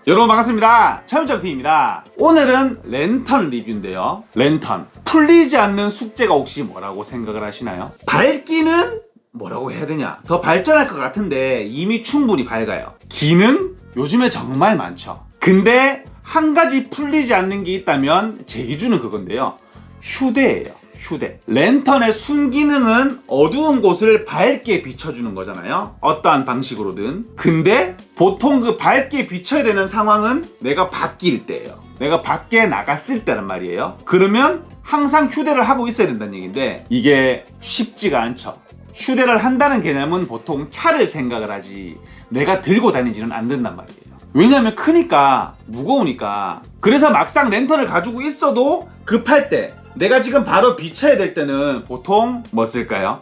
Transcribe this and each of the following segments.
여러분 반갑습니다. 차윤정TV입니다. 오늘은 랜턴 리뷰인데요. 랜턴. 풀리지 않는 숙제가 혹시 뭐라고 생각을 하시나요? 밝기는 뭐라고 해야 되냐? 더 발전할 것 같은데 이미 충분히 밝아요. 기능? 요즘에 정말 많죠. 근데 한 가지 풀리지 않는 게 있다면 제 기준은 그건데요. 휴대예요. 휴대. 랜턴의 순기능은 어두운 곳을 밝게 비춰주는 거잖아요. 어떠한 방식으로든. 근데 보통 그 밝게 비춰야 되는 상황은 내가 밖일 때예요. 내가 밖에 나갔을 때란 말이에요. 그러면 항상 휴대를 하고 있어야 된다는 얘기인데 이게 쉽지가 않죠. 휴대를 한다는 개념은 보통 차를 생각을 하지 내가 들고 다니지는 않는단 말이에요. 왜냐면 크니까 무거우니까. 그래서 막상 랜턴을 가지고 있어도 급할 때 내가 지금 바로 비춰야 될 때는 보통 뭐 쓸까요?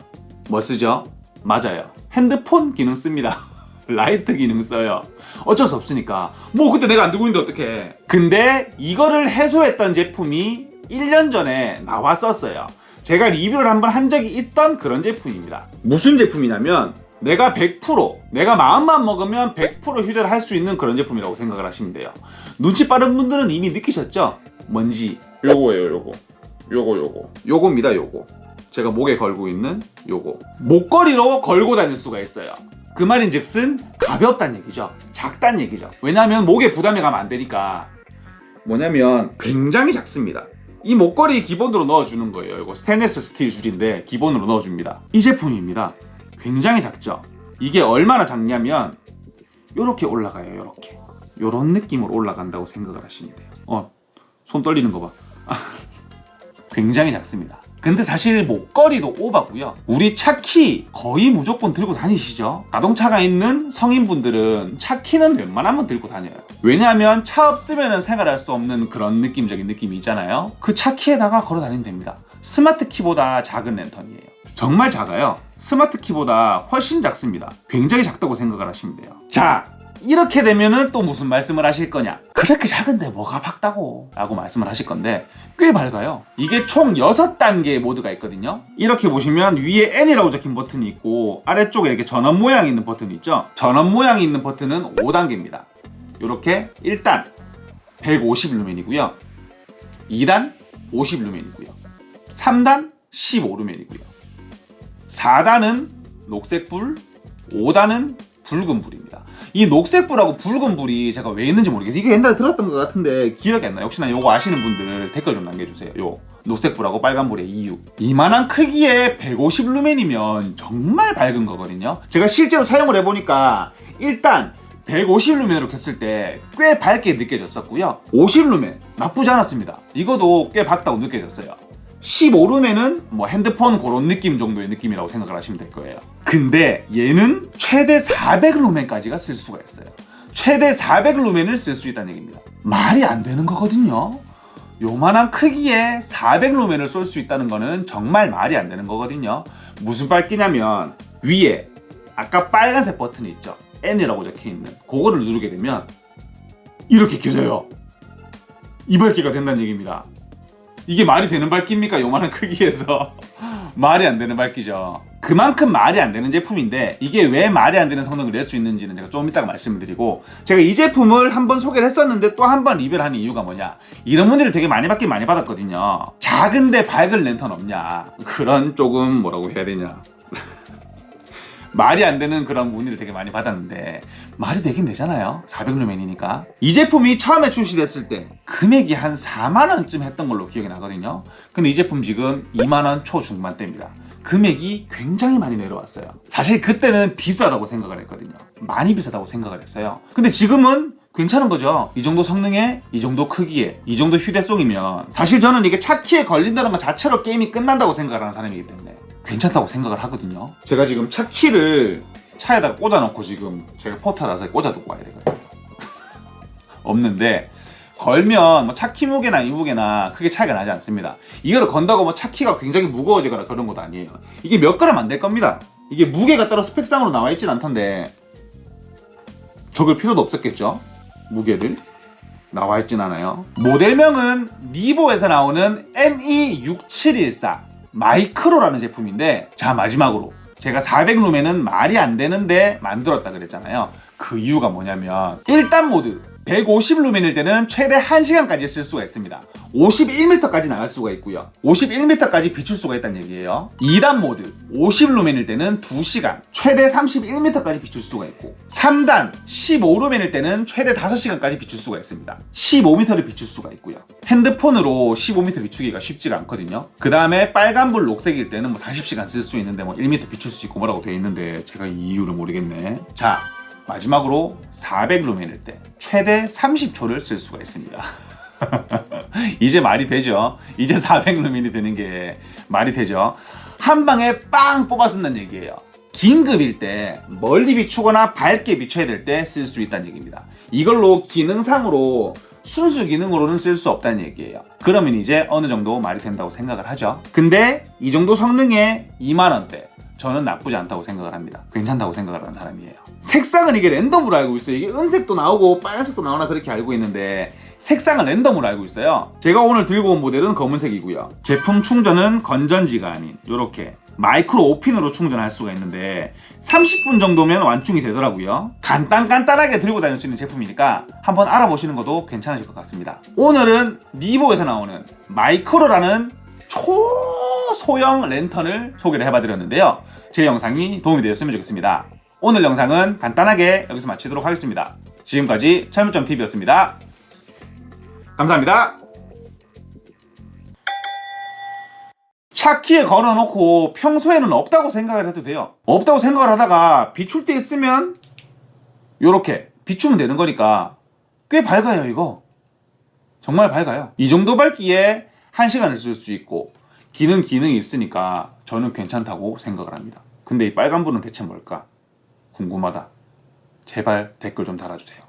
뭐 쓰죠? 맞아요. 핸드폰 기능 씁니다. 라이트 기능 써요. 어쩔 수 없으니까. 뭐 그때 내가 안 들고 있는데 어떡해. 근데 이거를 해소했던 제품이 1년 전에 나왔었어요. 제가 리뷰를 한번 한 적이 있던 그런 제품입니다. 무슨 제품이냐면 내가 100% 내가 마음만 먹으면 100% 휴대를 할 수 있는 그런 제품이라고 생각을 하시면 돼요. 눈치 빠른 분들은 이미 느끼셨죠? 뭔지. 요거예요. 요거입니다. 요거. 제가 목에 걸고 있는 요거. 목걸이로 걸고 다닐 수가 있어요. 그 말인즉슨 가볍다는 얘기죠. 작다는 얘기죠. 왜냐하면 목에 부담이 가면 안 되니까. 뭐냐면 굉장히 작습니다. 이 목걸이 기본으로 넣어주는 거예요. 이거 스테인리스 스틸 줄인데 기본으로 넣어줍니다. 이 제품입니다. 굉장히 작죠. 이게 얼마나 작냐면 요렇게 올라가요. 요렇게. 요런 느낌으로 올라간다고 생각을 하시면 돼요. 손 떨리는 거 봐. 굉장히 작습니다. 근데 사실 목걸이도 오바고요. 우리 차키 거의 무조건 들고 다니시죠? 자동차가 있는 성인분들은 차키는 웬만하면 들고 다녀요. 왜냐하면 차 없으면 생활할 수 없는 그런 느낌적인 느낌이 있잖아요. 그 차키에다가 걸어 다니면 됩니다. 스마트 키보다 작은 랜턴이에요. 정말 작아요. 스마트 키보다 훨씬 작습니다. 굉장히 작다고 생각을 하시면 돼요. 자, 이렇게 되면은 또 무슨 말씀을 하실 거냐? 그렇게 작은데 뭐가 밝다고? 라고 말씀을 하실 건데 꽤 밝아요. 이게 총 6단계의 모드가 있거든요. 이렇게 보시면 위에 N이라고 적힌 버튼이 있고 아래쪽에 이렇게 전원 모양이 있는 버튼이 있죠. 전원 모양이 있는 버튼은 5단계입니다. 이렇게 1단 150루멘이고요. 2단 50루멘이고요. 3단 15루멘이고요. 4단은 녹색불, 5단은 붉은 불입니다. 이 녹색불하고 붉은 불이 제가 왜 있는지 모르겠어요. 이게 옛날에 들었던 것 같은데 기억이 안 나요. 혹시나 요거 아시는 분들 댓글 좀 남겨주세요. 요 녹색불하고 빨간불의 이유. 이만한 크기의 150루멘이면 정말 밝은 거거든요. 제가 실제로 사용을 해보니까 일단 150루멘으로 켰을 때 꽤 밝게 느껴졌었고요. 50루멘 나쁘지 않았습니다. 이거도 꽤 밝다고 느껴졌어요. 15루멘은 뭐 핸드폰 그런 느낌 정도의 느낌이라고 생각을 하시면 될 거예요. 근데 얘는 최대 400루멘까지가 쓸 수가 있어요. 최대 400루멘을 쓸 수 있다는 얘기입니다. 말이 안 되는 거거든요. 요만한 크기에 400루멘을 쏠 수 있다는 거는 정말 말이 안 되는 거거든요. 무슨 밝기냐면 위에 아까 빨간색 버튼이 있죠. N이라고 적혀있는 그거를 누르게 되면 이렇게 켜져요. 이 밝기가 된다는 얘기입니다. 이게 말이 되는 밝기입니까? 요만한 크기에서 말이 안 되는 밝기죠. 그만큼 말이 안 되는 제품인데 이게 왜 말이 안 되는 성능을 낼 수 있는지는 제가 좀 이따가 말씀을 드리고, 제가 이 제품을 한번 소개를 했었는데 또 한 번 리뷰를 하는 이유가 뭐냐, 이런 문제를 되게 많이 받긴 많이 받았거든요. 작은데 밝은 랜턴 없냐, 그런 조금 뭐라고 해야 되냐 말이 안 되는 그런 문의를 되게 많이 받았는데 말이 되긴 되잖아요. 400루멘이니까. 이 제품이 처음에 출시됐을 때 금액이 한 4만원쯤 했던 걸로 기억이 나거든요. 근데 이 제품 지금 2만원 초중반대입니다. 금액이 굉장히 많이 내려왔어요. 사실 그때는 비싸다고 생각을 했거든요. 많이 비싸다고 생각을 했어요. 근데 지금은 괜찮은 거죠. 이 정도 성능에, 이 정도 크기에, 이 정도 휴대성이면 사실 저는 이게 차키에 걸린다는 것 자체로 게임이 끝난다고 생각을 하는 사람이기 때문에 괜찮다고 생각을 하거든요. 제가 지금 차키를 차에다가 꽂아놓고 지금 제가 포털라서 꽂아두고 와야 되거든요. 없는데 걸면 뭐 차키 무게나 이 무게나 크게 차이가 나지 않습니다. 이거를 건다고 뭐 차키가 굉장히 무거워지거나 그런 것도 아니에요. 이게 몇 그램 안 될 겁니다. 이게 무게가 따로 스펙상으로 나와 있진 않던데 적을 필요도 없었겠죠. 무게를 나와 있진 않아요. 모델명은 리보에서 나오는 NE6714 마이크로라는 제품인데, 자 마지막으로 제가 400루멘은 말이 안 되는데 만들었다 그랬잖아요. 그 이유가 뭐냐면 1단 모드 150 루멘일 때는 최대 1시간까지 쓸 수가 있습니다. 51m까지 나갈 수가 있고요. 51m까지 비출 수가 있다는 얘기예요. 2단 모드 50 루멘일 때는 2시간, 최대 31m까지 비출 수가 있고, 3단 15 루멘일 때는 최대 5시간까지 비출 수가 있습니다. 15m를 비출 수가 있고요. 핸드폰으로 15m 비추기가 쉽지가 않거든요. 그 다음에 빨간불 녹색일 때는 뭐 40시간 쓸 수 있는데 뭐 1m 비출 수 있고 뭐라고 되어 있는데 제가 이 이유를 모르겠네. 자, 마지막으로 400 루멘일 때 최대 30초를 쓸 수가 있습니다. 이제 말이 되죠. 이제 400 루멘이 되는 게 말이 되죠. 한 방에 빵 뽑아 쓴다는 얘기예요. 긴급일 때 멀리 비추거나 밝게 비춰야 될 때 쓸 수 있다는 얘기입니다. 이걸로 기능상으로 순수 기능으로는 쓸 수 없다는 얘기예요. 그러면 이제 어느 정도 말이 된다고 생각을 하죠. 근데 이 정도 성능에 2만원대, 저는 나쁘지 않다고 생각을 합니다. 괜찮다고 생각을 하는 사람이에요. 색상은 이게 랜덤으로 알고 있어요. 이게 은색도 나오고 빨간색도 나오나 그렇게 알고 있는데 색상은 랜덤으로 알고 있어요. 제가 오늘 들고 온 모델은 검은색이고요. 제품 충전은 건전지가 아닌 이렇게 마이크로 5핀으로 충전할 수가 있는데 30분 정도면 완충이 되더라고요. 간단하게 들고 다닐 수 있는 제품이니까 한번 알아보시는 것도 괜찮으실 것 같습니다. 오늘은 니보에서 나오는 마이크로라는 초소형 랜턴을 소개를 해봐드렸는데요. 제 영상이 도움이 되었으면 좋겠습니다. 오늘 영상은 간단하게 여기서 마치도록 하겠습니다. 지금까지 철물점TV였습니다. 감사합니다. 차키에 걸어놓고 평소에는 없다고 생각을 해도 돼요. 없다고 생각을 하다가 비출 때 있으면 이렇게 비추면 되는 거니까 꽤 밝아요. 이거 정말 밝아요. 이 정도 밝기에 1시간을 쓸 수 있고 기능이 있으니까 저는 괜찮다고 생각을 합니다. 근데 이 빨간불은 대체 뭘까? 궁금하다. 제발 댓글 좀 달아주세요.